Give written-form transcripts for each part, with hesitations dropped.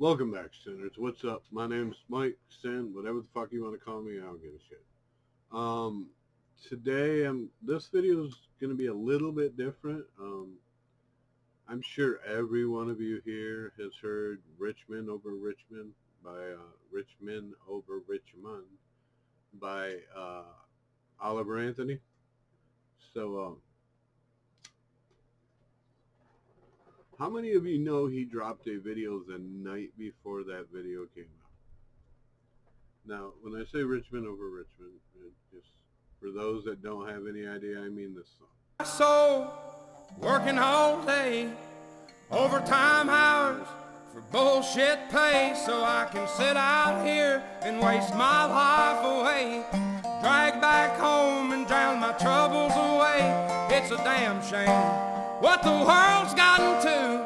Welcome back, sinners. What's up? My name's Mike, Sin, whatever the fuck you want to call me, I don't give a shit. Um, Today, this video is going to be a little bit different. I'm sure every one of you here has heard Richmond over Richmond by Richmond over Richmond by Oliver Anthony. So, how many of you know he dropped a video the night before that video came out? Now, when I say Richmond over Richmond, just for those that don't have any idea, I mean this song. So, working all day, overtime hours for bullshit pay, so I can sit out here and waste my life away, drag back home and drown my troubles away. It's a damn shame what the world's gotten to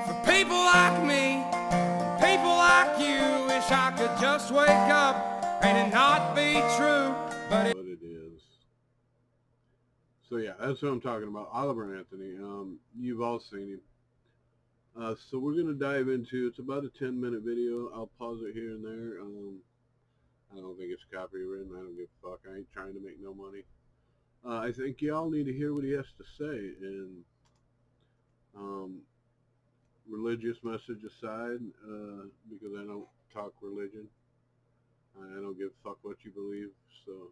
for people like me, people like you. Wish I could just wake up and it not be true, but it is. So yeah, that's what I'm talking about. Oliver Anthony. You've all seen him. So we're gonna dive into. It's about a 10-minute video. I'll pause it here and there. I don't think it's copywritten. I don't give a fuck. I ain't trying to make no money. I think y'all need to hear what he has to say. And religious message aside, because I don't talk religion. I don't give a fuck what you believe. So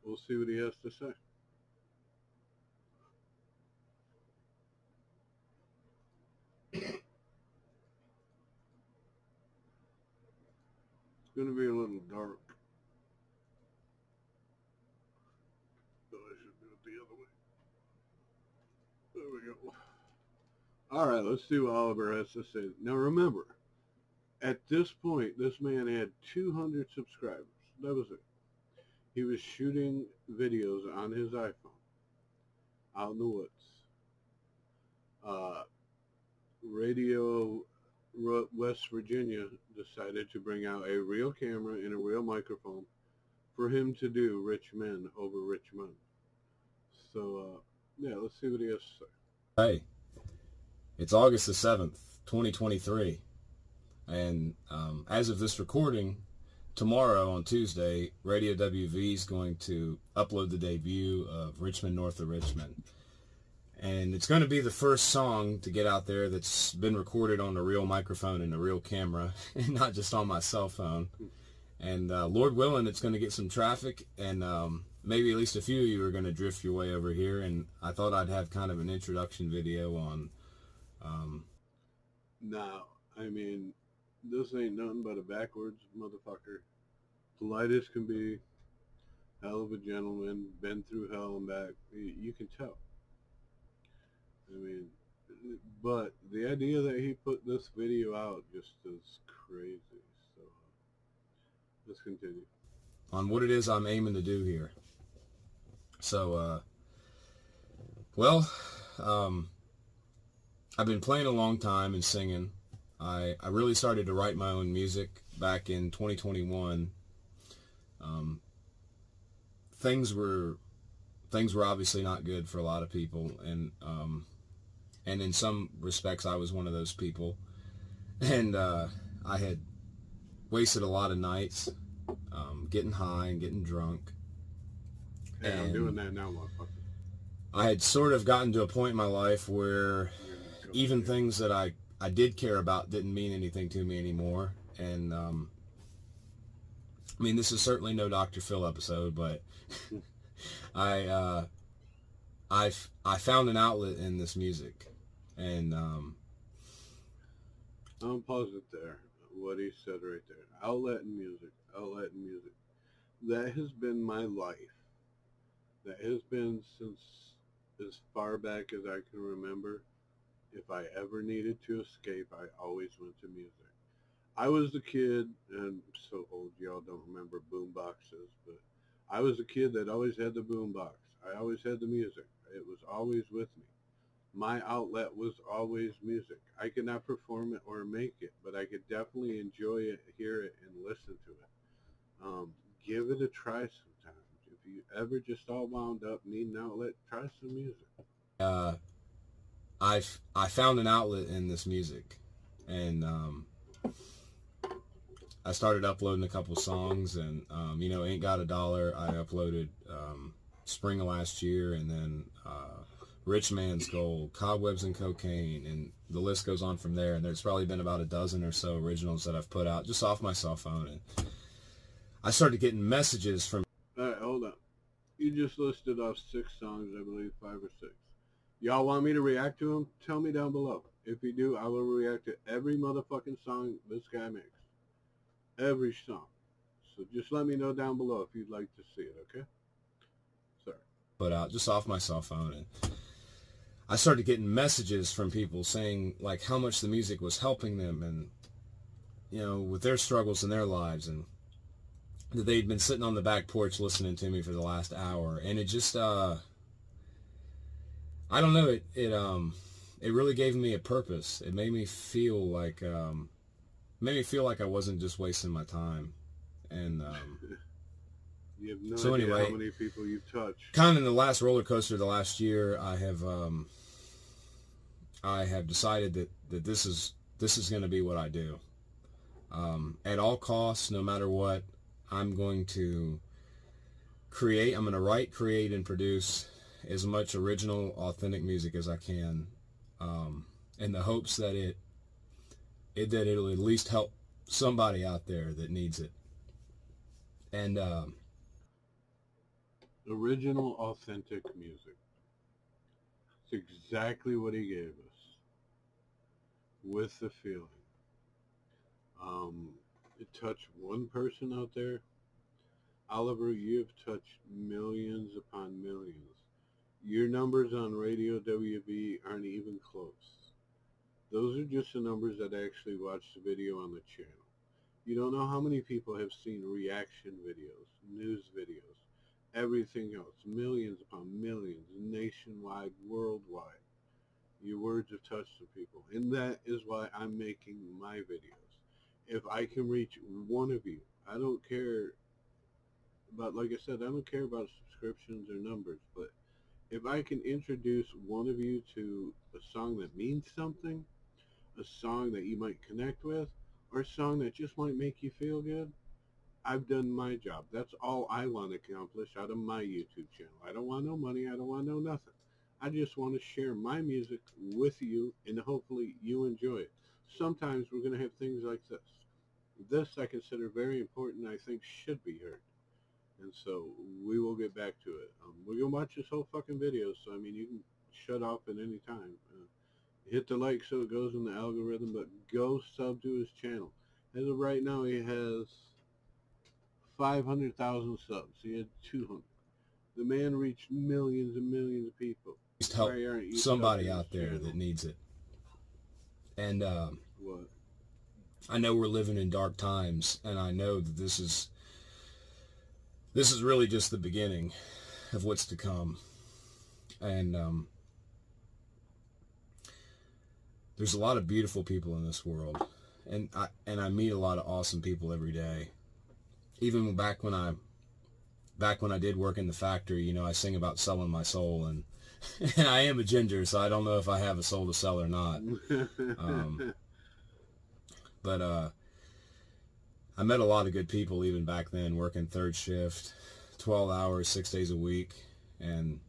we'll see what he has to say. It's going to be a little dark. So I should do it the other way. There we go. Alright, let's see what Oliver has to say. Now remember, at this point, this man had 200 subscribers. That was it. He was shooting videos on his iPhone out in the woods. Radio West Virginia decided to bring out a real camera and a real microphone for him to do Richmond over Richmond. So, yeah, let's see what he has to say. Hey, it's August the 7th, 2023, and as of this recording, tomorrow on Tuesday, Radio WV is going to upload the debut of Richmond North of Richmond. And it's going to be the first song to get out there that's been recorded on a real microphone and a real camera, and not just on my cell phone. And Lord willing, it's going to get some traffic, and maybe at least a few of you are going to drift your way over here. And I thought I'd have kind of an introduction video on... Now, I mean, this ain't nothing but a backwards motherfucker. Polite as can be, hell of a gentleman, been through hell and back. You can tell. I mean, but the idea that he put this video out just is crazy. So, let's continue. On what it is I'm aiming to do here. So, well, I've been playing a long time and singing. I really started to write my own music back in 2021. Things were obviously not good for a lot of people, and in some respects I was one of those people. And I had wasted a lot of nights getting high and getting drunk. Hey, and I'm doing that now, motherfucker. I had sort of gotten to a point in my life where even things that I did care about didn't mean anything to me anymore. And I mean, this is certainly no Dr. Phil episode, but I found an outlet in this music. And I'll pause it there. What he said right there. Outlet in music. Outlet in music. That has been my life. That has been since as far back as I can remember. If I ever needed to escape, I always went to music. I was the kid, and I'm so old y'all don't remember boom boxes, but I was the kid that always had the boom box. I always had the music. It was always with me. My outlet was always music. I could not perform it or make it, but I could definitely enjoy it, hear it, and listen to it. Give it a try sometimes. If you ever just all wound up needing an outlet, try some music. I found an outlet in this music, and I started uploading a couple songs, and you know, Ain't Got a Dollar I uploaded spring of last year, and then Rich Man's Gold, Cobwebs and Cocaine, and the list goes on from there. And there's probably been about a dozen or so originals that I've put out just off my cell phone, and I started getting messages from... All right, hold on. You just listed off 6 songs, I believe, 5 or 6. Y'all want me to react to them? Tell me down below. If you do, I will react to every motherfucking song this guy makes. Every song. So just let me know down below if you'd like to see it, okay? Sorry. Put out just off my cell phone, and I started getting messages from people saying, like, how much the music was helping them, and, you know, with their struggles in their lives, and that they'd been sitting on the back porch listening to me for the last hour. And it just, I don't know, it really gave me a purpose. It made me feel like, I wasn't just wasting my time. And, you have no so idea anyway, how many people you've touched. Kind of in the last roller coaster of the last year, I have decided that this is going to be what I do. At all costs, no matter what, I'm going to create. I'm going to write, create, and produce as much original, authentic music as I can, in the hopes that it'll at least help somebody out there that needs it. And original, authentic music. It's exactly what he gave us. With the feeling. It touched one person out there. Oliver, you've touched millions upon millions. Your numbers on Radio WV aren't even close. Those are just the numbers that actually watched the video on the channel. You don't know how many people have seen reaction videos, news videos, everything else. Millions upon millions, nationwide, worldwide. Your words have touched some people. And that is why I'm making my videos. If I can reach one of you, I don't care about, like I said, I don't care about subscriptions or numbers, but if I can introduce one of you to a song that means something, a song that you might connect with, or a song that just might make you feel good, I've done my job. That's all I want to accomplish out of my YouTube channel. I don't want no money. I don't want no nothing. I just want to share my music with you, and hopefully you enjoy it. Sometimes we're going to have things like this. This I consider very important, I think should be heard. And so we will get back to it. We're going to watch this whole fucking video, so I mean, you can shut off at any time. Hit the like so it goes in the algorithm, but go sub to his channel. As of right now, he has 500,000 subs. He had 200. The man reached millions and millions of people. Just help somebody out there that needs it. And what? I know we're living in dark times, and I know that this is really just the beginning of what's to come. And there's a lot of beautiful people in this world, and I meet a lot of awesome people every day. Even back when I did work in the factory, you know, I sing about selling my soul, and I am a ginger, so I don't know if I have a soul to sell or not. But I met a lot of good people even back then, working third shift, 12 hours, 6 days a week, and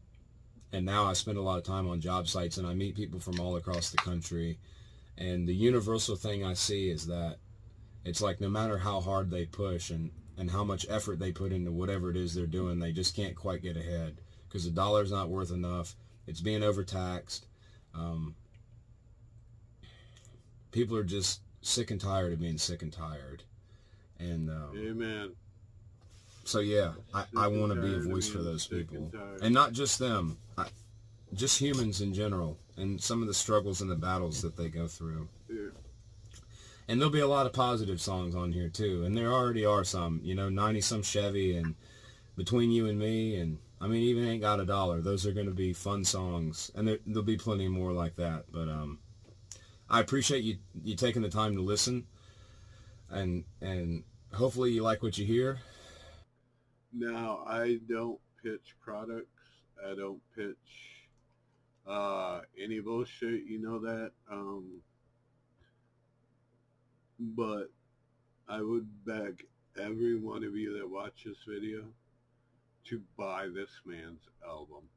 now I spend a lot of time on job sites, and I meet people from all across the country, and the universal thing I see is that it's like no matter how hard they push and how much effort they put into whatever it is they're doing, they just can't quite get ahead because the dollar's not worth enough. It's being overtaxed. People are just sick and tired of being sick and tired. And amen. So yeah, I want to be a voice for those people, and not just them, just humans in general, and some of the struggles and the battles that they go through. Yeah. And there'll be a lot of positive songs on here too, and there already are some, you know, 90-some Chevy and Between You and Me, and I mean, even Ain't Got a Dollar. Those are going to be fun songs, and there'll be plenty more like that. But I appreciate you taking the time to listen, and hopefully you like what you hear. Now, I don't pitch products. I don't pitch any bullshit. You know that. But I would beg every one of you that watch this video to buy this man's album.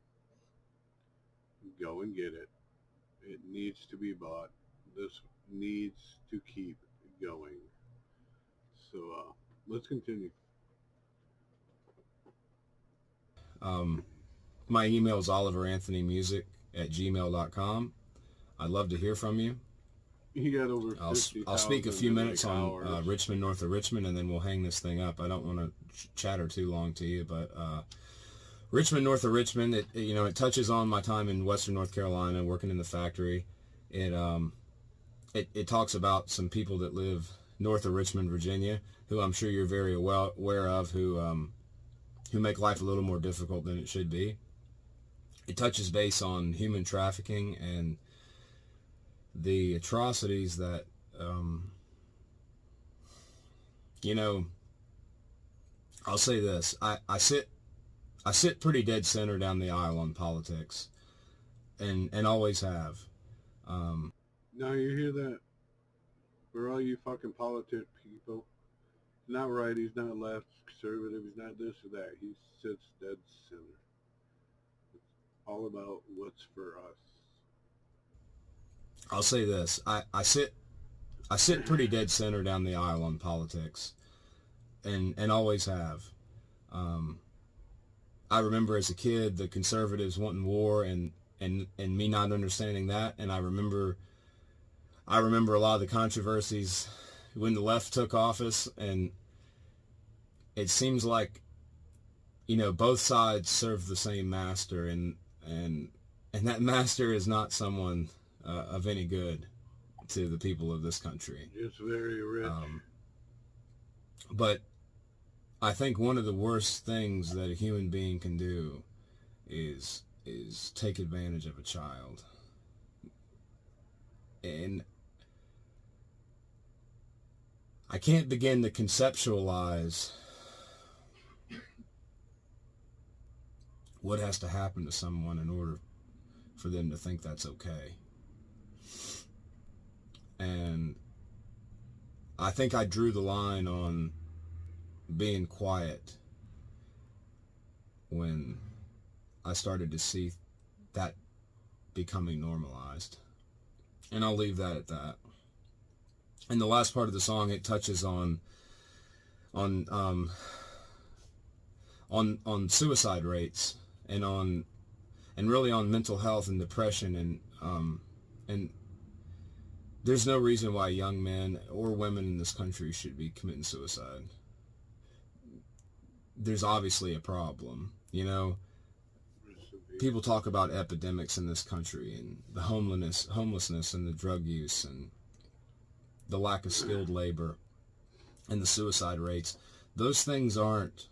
Go and get it. It needs to be bought. This needs to keep going. So let's continue. My email is oliveranthonymusic@gmail.com. I'd love to hear from you. He got over 50,000 I'll speak a few minutes like on Richmond, north of Richmond, and then we'll hang this thing up. I don't want to chatter too long to you, but Richmond, north of Richmond, it touches on my time in Western North Carolina, working in the factory. It talks about some people that live north of Richmond, Virginia, who I'm sure you're very well aware of, who make life a little more difficult than it should be. It touches base on human trafficking and the atrocities that, I'll say this. I sit pretty dead center down the aisle on politics, and always have. Now you hear that? For all you fucking politic people, he's not right, he's not left, conservative, he's not this or that. He sits dead center. It's all about what's for us. I'll say this. I sit pretty dead center down the aisle on politics, and always have. I remember as a kid the conservatives wanting war and me not understanding that, and I remember a lot of the controversies when the left took office, and it seems like both sides serve the same master, and that master is not someone of any good to the people of this country. It's very rich. But I think one of the worst things that a human being can do is take advantage of a child. And I can't begin to conceptualize what has to happen to someone in order for them to think that's okay. And I think I drew the line on being quiet when I started to see that becoming normalized. And I'll leave that at that. In the last part of the song, it touches on suicide rates and really on mental health and depression, and there's no reason why young men or women in this country should be committing suicide. There's obviously a problem, People talk about epidemics in this country and the homelessness and the drug use and the lack of skilled labor and the suicide rates. Those things aren't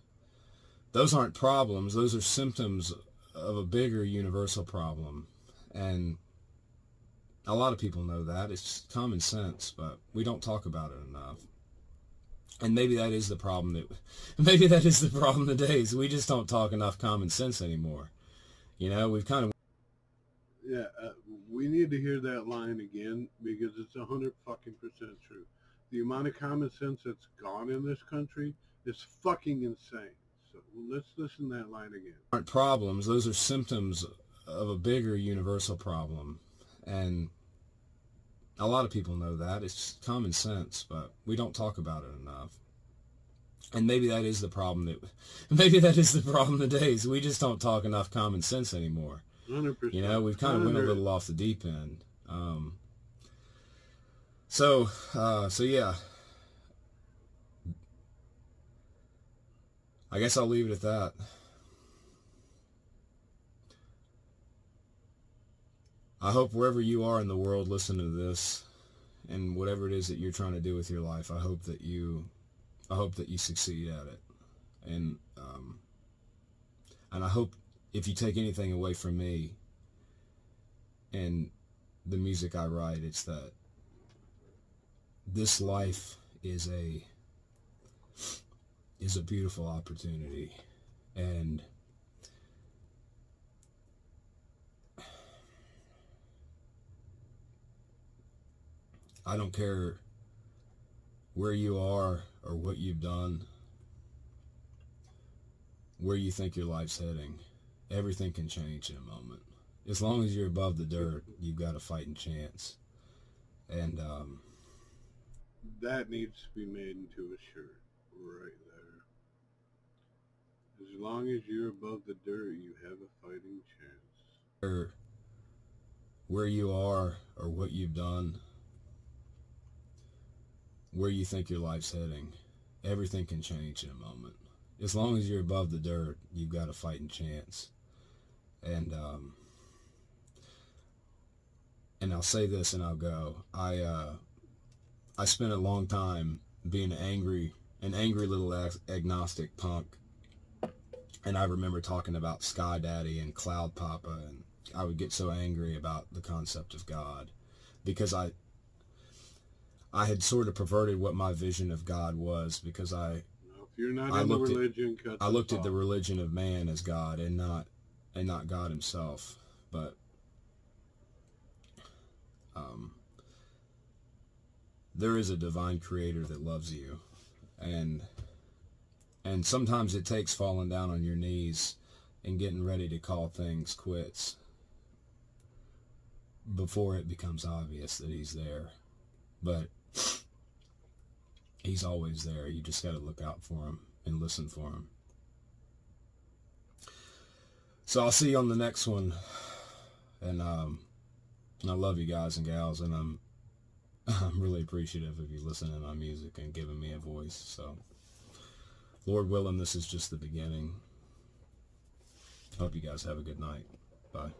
problems. Those are symptoms of a bigger universal problem. And a lot of people know that. It's just common sense, but we don't talk about it enough. And maybe that is the problem today, is we just don't talk enough common sense anymore. We've kind of... Yeah, we need to hear that line again, because it's 100% true. The amount of common sense that's gone in this country is fucking insane. So let's listen to that line again. Aren't problems. Those are symptoms of a bigger universal problem. And a lot of people know that. It's just common sense, but we don't talk about it enough. And maybe that is the problem today, is we just don't talk enough common sense anymore. 100%. We've kind of went a little off the deep end. So yeah. I guess I'll leave it at that. I hope wherever you are in the world listening to this, and whatever it is that you're trying to do with your life, I hope that you succeed at it. And I hope, if you take anything away from me and the music I write, it's that this life is a beautiful opportunity, and I don't care where you are or what you've done, where you think your life's heading, everything can change in a moment. As long as you're above the dirt, you've got a fighting chance. And that needs to be made into a shirt right there. As long as you're above the dirt, you have a fighting chance. Where you are or what you've done, where you think your life's heading, everything can change in a moment. As long as you're above the dirt, you've got a fighting chance. And I'll say this and I'll go. I spent a long time being an angry little agnostic punk, and I remember talking about Sky Daddy and Cloud Papa, and I would get so angry about the concept of God because I had sort of perverted what my vision of God was, because I looked at the religion of man as God and not God himself. But there is a divine creator that loves you, and sometimes it takes falling down on your knees and getting ready to call things quits before it becomes obvious that he's there. But he's always there. You just got to look out for him and listen for him. So I'll see you on the next one. And I love you guys and gals, and I'm really appreciative of you listening to my music and giving me a voice. So, Lord willing, this is just the beginning. Hope you guys have a good night. Bye.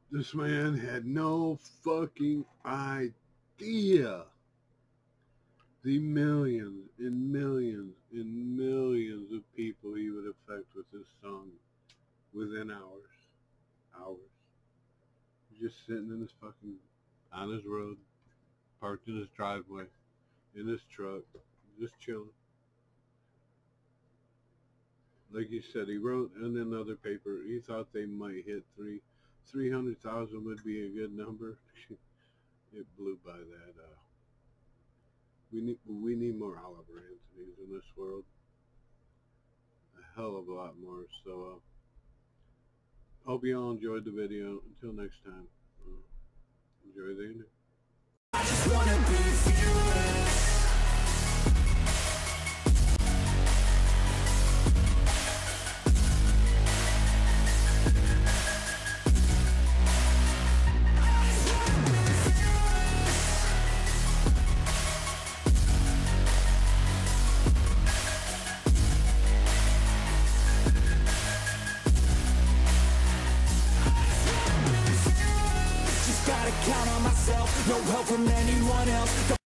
This man had no fucking idea the millions and millions and millions of people he would affect with this song within hours. Just sitting in his fucking, on his road, parked in his driveway, in his truck, just chilling. Like he said, he wrote in another paper, he thought they might hit 300,000 would be a good number. It blew by that. We need more Oliver Anthony's in this world. A hell of a lot more. So, hope you all enjoyed the video. Until next time, enjoy the ending. I just wanna be fearless. Count on myself, no help from anyone else.